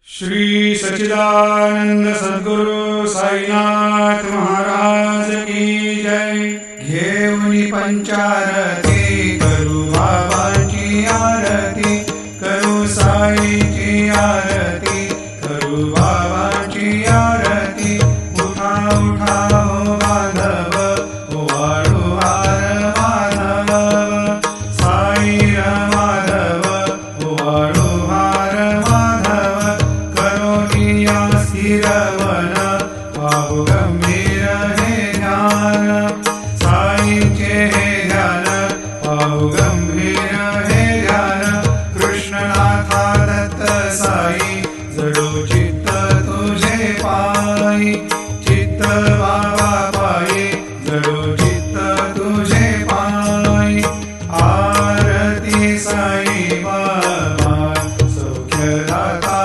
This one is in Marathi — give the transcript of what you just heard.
श्री सच्चिदानंद सद्गुरु साईनाथ महाराज की जय। घेऊनी पंचारती करू बाबांची आरती, करू साईची आरती, करू बाबांची आरती। उठा उठा हो माधव, ओवाळू हार माधव, साई माधव, ओवाळू हार माधव। करोनिया स्थिरवन, पाहू गंभीर हे ध्यान, साईचे हे ध्यान, पाहू गंभीर हे ध्यान। कृष्णनाथा दत्त साई, जडू चित्त तुझे पायी, चित्त बाबा पायी, जडू चित्त तुझे पायी। आरती साई बाबा, सौख्यदाता